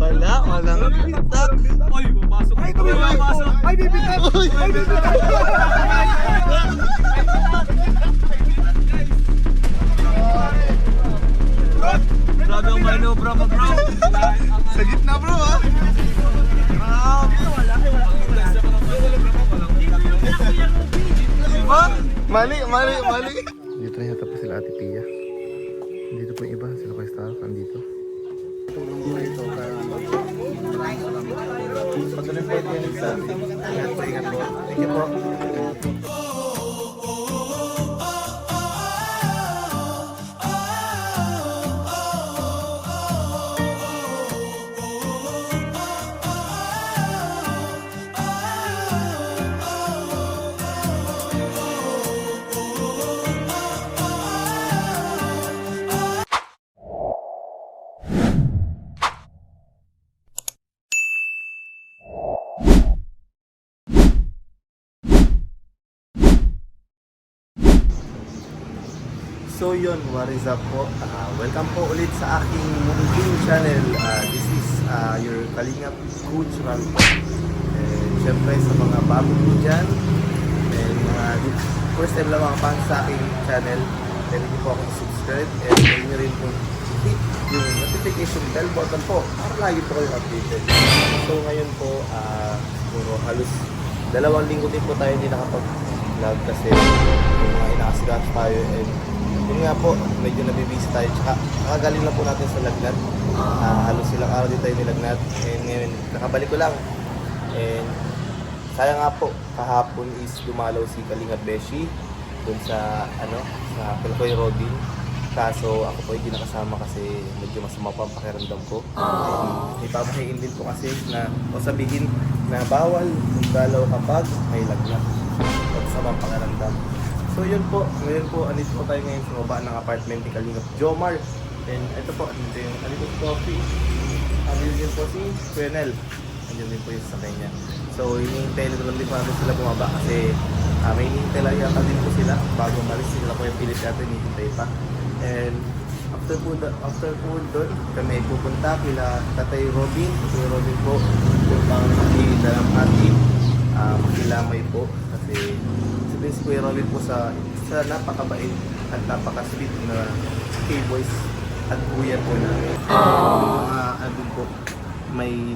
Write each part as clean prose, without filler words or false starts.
Wala, walang bitak. Oy, pumasok. Ay, pumasok. Ay, bibitak. Ay, bibitak. Grabe ang manobra mo, bro. Sa gitna bro ha. Diba? Mali. Dito na yata pa sila Ate Pia. Dito po yung iba, sila kay Stark, andito. Patuloy po ito yung sa atin. Ingat po. Thank you po. So yun, what is up po? Welcome po ulit sa aking munting channel. This is your Kalingap Coach Ram po. Siyempre sa mga bago po dyan, and first time lang mga fans sa aking channel, pwede niyo po akong subscribe and pwede niyo rin po hit yung notification bell button po para lagi po kayo updated. So ngayon po, siguro halos 2 linggo din po tayo hindi nakapag-vlog kasi yung mga inaasigahan tayo and yun nga po, medyo nabibisi tayo. Tsaka nakagaling lang po natin sa lagnat. Halos silang araw din tayo nilagnat. And ngayon, nakabalik ko lang. And sayang nga po, kahapon is dumalaw si Kalingap Beshi dun sa, sa Pilcoy Rodin. Kaso ako po hindi nakasama kasi medyo masama pa ang pakiramdam ko. May pamahiin din po kasi na, o sabihin na bawal dumalaw kapag may lagnat. O masama ang pakiramdam. So yun po, ngayon po, andito po tayo ngayon sa baba ng apartment ni Kalingap Jomar. And ito po, andito yung coffee. Andito din po si Quenel. Andito din po yung sa kanya. So hinihintay na lang din po natin sila bumaba kasi may hinihintay lang yata din po sila bago umalis sila po yung pilit natin, hinihintay pa. And after po doon, kami pupunta kila Tatay Robin. Tatay Robin po, yung pang dalang hati, makilamay po kasi si Kuya Robin po sa napakabait at napaka-sweet na K-boys at kuya po namin. Mga po, may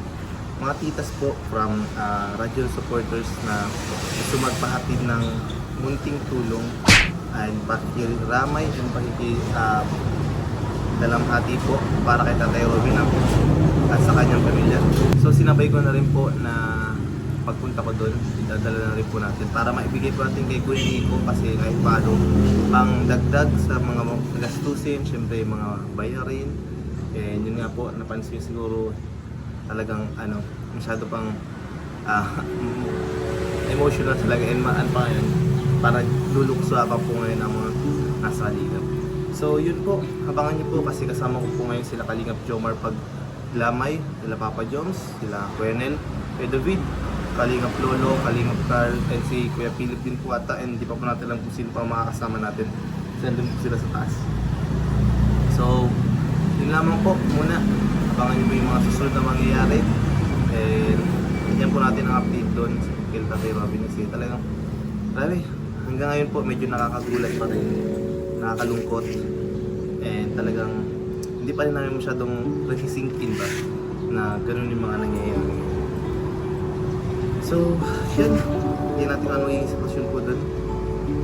mga titas po from radio supporters na gusto magpahatid ng munting tulong at pakikiramay and dalamhati po para kay Tatay Robin at sa kanyang pamilya. So sinabay ko na rin po na pagpunta ko doon, dadala na rin po natin para maibigay po natin kay Kuya Nico kasi kahit paano pang dagdag sa mga gastusin, syempre mga bayarin. And yun nga po, napansin siguro talagang masyado pang emotional talaga and pa yun, para luluksa pa po ngayon ang mga nasa Kalingap. So yun po, abangan niyo po kasi kasama ko po ngayon sila Kalingap Jomar pag Lamay, sila Papa Joms, sila Quenel, Kuya David, Kalingap Lolo, Kalingap Carl, and si Kuya Philip din po ata, and di pa po natin alam kung sino pa makakasama natin. Sandun po sila sa taas. So, yun lamang po muna. Abangan nyo po yung mga susunod na mangyayari. And yan po natin ang update doon sa kay Tatay Robin kasi talagang grabe, hanggang ngayon po medyo nakakagulat pa rin, nakakalungkot, and talagang hindi pa rin namin masyadong nagsisinkin ba na ganun yung mga nangyayari. So, yun. Hindi natin ano yung sitwasyon po doon.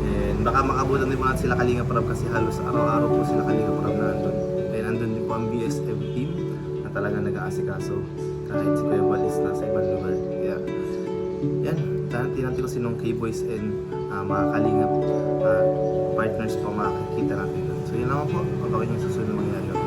And baka makabutan din po natin sila Kalingap Rab kasi halos araw-araw po sila Kalingap Rab na andun. And andun din po ang BSF team na talagang nag-aasikaso kahit si Kuya Balis na sa ibang lugar. Kaya, yan. Tingnan ko sinong K-Boys and mga Kalingap partners po makakita natin doon. So, yun lang po. Pabakin yung susunod na mangyayari.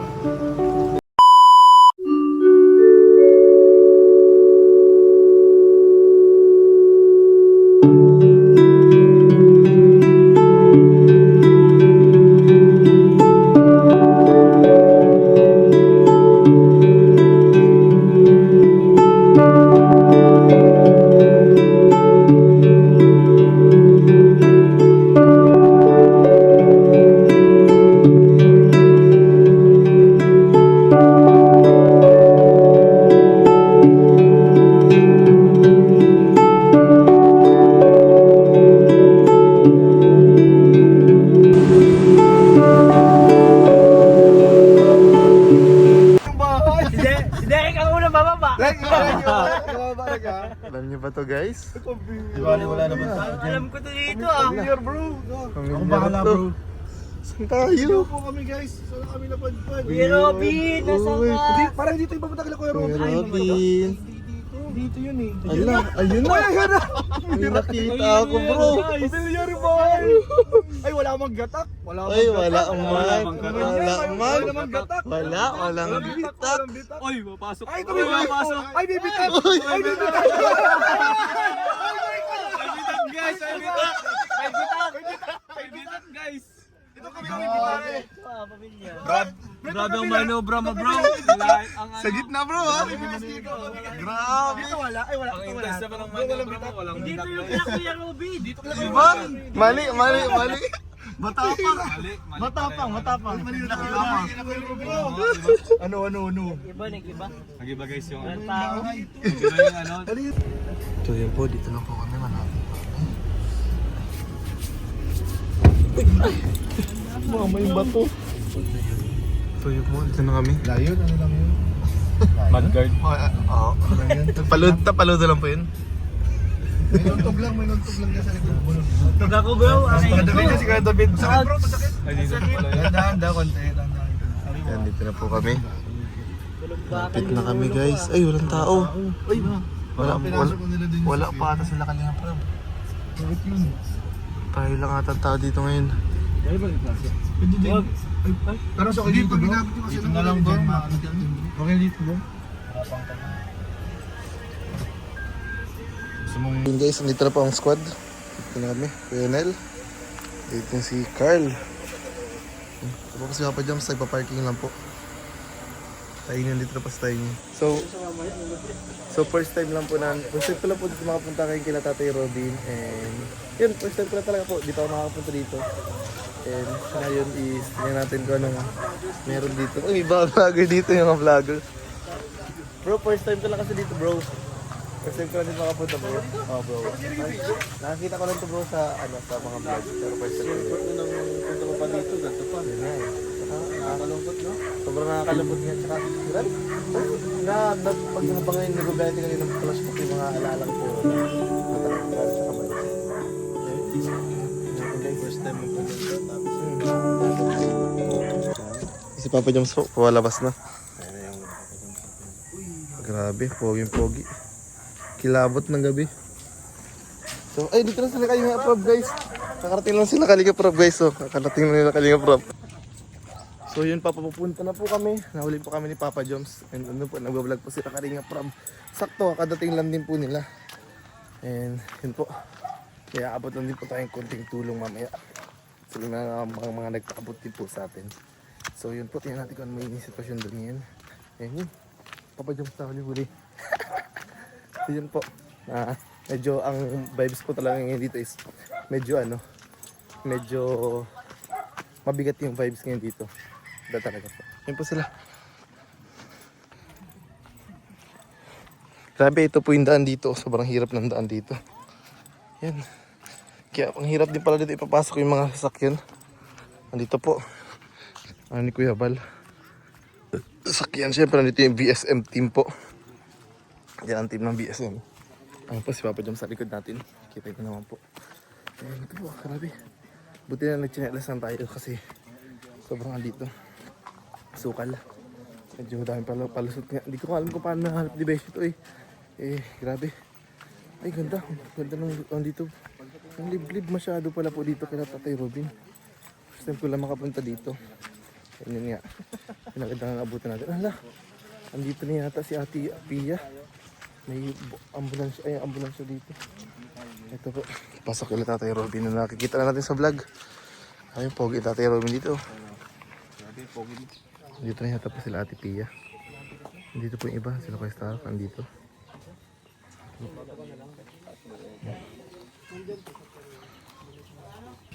Hindi, ikaw unang bababa. Alam niyo ba to guys? Wala naman. Alam ko to dito ah. Ako bahala bro. Saan tayo? Po kami guys. Saan kami napadpad? Kuya Robin, nasa ka? Parang dito yung papunta kila Kuya Robin. Kuya Robin. Dito yun eh. Ala, ayun na. Ayun na. May nakita ako bro. Pamilyar boy. Ay wala mang gatak. Ay, wala ang man. Wala ang man. Wala mang gatak. Walang bitak. Oy, mapasok. Ay, kami mapasok. Ay, bibitak. Ay, bibitak. Guys, ay bitak. Ay bitak. Ay bitak, guys. Ito kami bibitak. Ah, pamilya. Grabe ang manobra mo bro. Sa gitna bro ha. Grabe. Dito wala. Ay, wala. Ang intense naman ang manobra mo, walang dito yung kila Kuya Robin. Dito kila Kuya Diba? Mali. Matapang. Ano. Iba, nag-iba. Nag-iba guys yung Walang tao. Nag-iba yung ano. So yun po, dito lang po kami malapit. Mama yung bato. So yun po, dito na kami. Layo, ano lang yun? Madguard. Oo. Tapaludo lang po yun. May nuntog lang niya sa likod mo. Tug ako bro. Si Kuya David. Sakit bro, masakit. Dahan, konti. Yan, dito na po kami. Tulog ba? Lapit na kami guys. Ay, walang tao. Uy, Wala pa ata sila kanina pa. bakit yun? Tayo lang ata ang tao dito ngayon. Ay, balik klase. Pwede din. Pero sa dito bro. Dito na lang bro. Okay dito bro. Yun guys, nandito na po ang squad. Dito na kami. Kuya Nel. Dito yung si Carl. Ito po kasi Papa Jams, nagpa-parking lang po. Tayo nyo dito na pa sa tayo nyo. So first time lang po ko lang po dito makapunta kayo kila Tatay Robin. And yun, first time ko lang talaga po. Dito ako makapunta dito. And ngayon is tingnan natin kung anong meron dito. Uy, iba vlogger dito yung mga vlogger. Bro, first time ko lang kasi dito bro. First time ko lang dito makapunta bro. Oh bro. Nakakita ko lang to bro sa sa mga vlog. Pero first time ko nang punta ko pa dito. Ganito pa. Yun nga eh. Nakakalungkot no? Sobrang nakakalungkot nga. Tsaka, pag ngayon nag-ubete kayo ng flash ko yung mga alaala ko po. Natalakot ka sa kamay. First time mo po si Papa Joms po, pawalabas na. Grabe, pogi-pogi. Kilabot ng gabi. So, ay, dito na sila Kalinga Prab guys. Kakarating lang sila Kalinga Prab guys. So, kakarating na nila Kalinga Prab. So yun, papapunta na po kami. Nahuli po kami ni Papa Joms. And ano po, nagbablog po sila Kalinga Prab. Sakto, kadating lang din po nila. And yun po. Kaya abot lang din po tayong konting tulong mamaya. Sila na mga nagpaabot din po sa atin. So yun po, tingnan natin kung ano may sitwasyon doon ngayon. And yun, Papa Joms na huli-huli. So yun po. Medyo ang vibes po talaga ngayon dito is medyo mabigat yung vibes ngayon dito. Ba talaga po. Yun po sila. Grabe, ito po yung daan dito. Sobrang hirap ng daan dito. Yan. Kaya ang hirap din pala dito ipapasok yung mga sasakyan. Nandito po. Ni Kuya Bal. Sasakyan. Siyempre nandito yung BSM team po. Yan ang team ng BSM. Ayun po si Papa Jom sa likod natin. Kita ito naman po. Ayun ito po. Grabe. Buti na nagchinelas lang tayo kasi sobrang andito. Sukal. Medyo dami palusot nga. Hindi ko alam kung paano nahanap di beshi ito eh. Grabe. Ay ganda. Ganda nung andito. Ang liblib masyado pala po dito kaya Tatay Robin. First time ko lang makapunta dito. Yun nga. Pinagandang abutan natin. Ala. Andito na yata si Ate Pia. May ambulansya dito. Ito po. Pasok ulit Tatay Robin na nakikita na natin sa vlog. Ayun, pogi Tatay Robin dito. Dito na yata po sila Ate Pia. Dito po yung iba. Sila kay Star. Andito.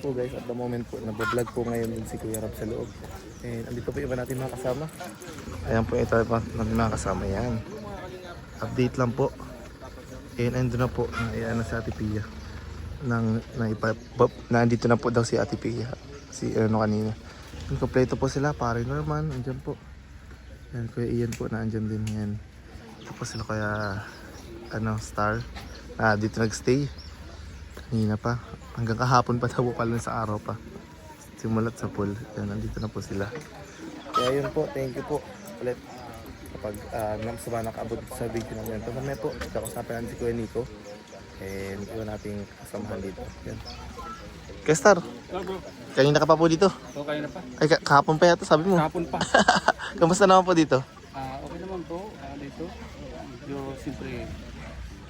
So guys, at the moment po, nag-vlog po ngayon din si Kuya Rab sa loob. And andito po yung iba natin mga kasama. Ayan po yung ito natin mga kasama. Yan. Update lang po. And ando na po, ayan na si Ate Pia. Nandito na po daw si Ate Pia. Si kanina. Kompleto po sila, pare Norman, andyan po. Yan, Kuya Ian po, naandyan din yan. po sila kaya Star. Dito nagstay. Kanina pa. Hanggang kahapon pa daw pala sa araw pa. Simulat sa pool. Yan, nandito na po sila. Kaya yun po, thank you po ulit. Kapag nakaabot sa video namin. Ito kami po, kakusapin natin si Kuya Nico. And iwan nating kasamahan dito. Yan. Kaya Star, Bro. kanina ka pa po dito? So, kayo na pa. Ay, kahapon pa yata sabi mo. Kahapon pa. Kamusta naman po dito? Okay naman po. Dito. Medyo siyempre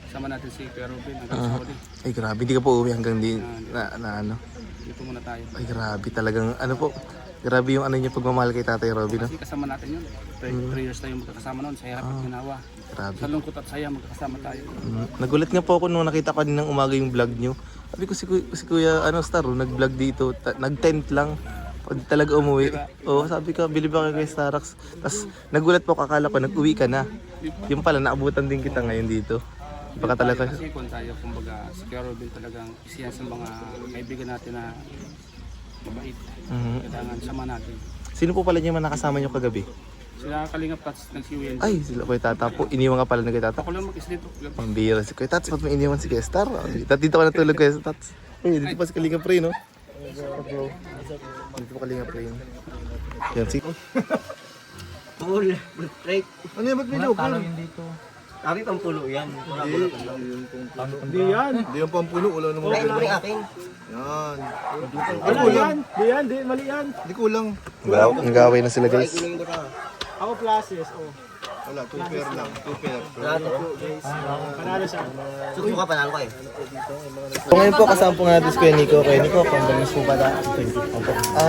sama natin si Kuya Ruben hanggang sa huli. Ay grabe, di ka po uwi hanggang di na. Dito muna tayo. Ay grabe talagang po. Grabe yung niya pagmamahal kay Tatay Robby, no? Kasi kasama natin yun. 3 years tayo magkakasama noon sa hirap at ginawa. Grabe. Sa lungkot at saya magkakasama tayo. Nagulat nga po ako nung nakita ko din ng umaga yung vlog nyo. Sabi ko si Kuya Star, nag-vlog dito, nag-tent lang. Pag talaga umuwi. Oo, sabi ko, bilib ako kay Starax. Tapos nagulat po, kakala ko, nag-uwi ka na. Yung pala, naabutan din kita ngayon dito. Baka talaga. Kasi kung tayo, kumbaga, si Kuya Ruben talagang isa yan sa mga kaibigan natin na mabait. Kailangan sama natin. Sino po pala niya man nakasama nyo kagabi? Sila Kalingap Tats nagsiuwi. Ay, sila Kuya Tata po. Iniwan nga pala na Kuya Tata. Ako lang mag-is dito. Pambira si Kuya Tats. Ba't may iniwan si Kuya Star? Dito ka natulog Kuya Tats. Dito pa si Kalinga Pre, no? Dito pa Kalinga Pre. Yan, si... Pool, break. Ano yung ba't may joker? Sabi pang pulo yan. Hindi yan. Hindi yung pampulo. Wala naman. Ay, yung akin. Yan. Wala yan. Di yan, di. Mali yan. Hindi kulang. Nag-away na sila guys. Ako classes, oh. Wala, 2 pair lang. 2 pair. Panalo siya. Susuka, panalo ka eh. So ngayon po kasama po natin si Kuya Nico. Kuya Nico, pambangis po pala.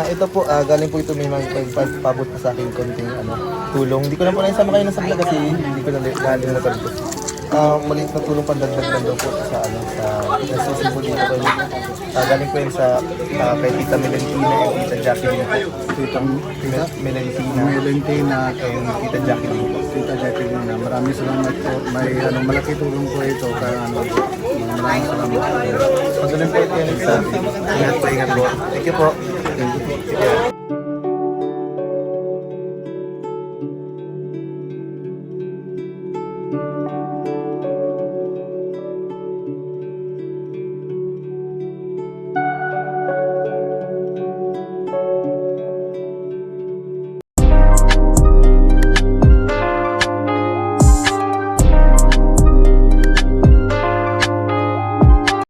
Ito po, galing po ito may pabot pa sa akin konting tulong. Hindi ko na po naisama kayo na sa vlog kasi hindi ko na nakalimutan po. Maliit na tulong pandagdag lang daw po sa nasusin po dito kayo. Galing po yun sa kay Tita Melentina and Tita Jacqueline po. Tita Melentina and Tita Jacqueline po. Tita Jacqueline, maraming salamat po. May malaki tulong po ito. Kaya maraming salamat po. Pagdaling po ito yun sa ingat po. Thank you po.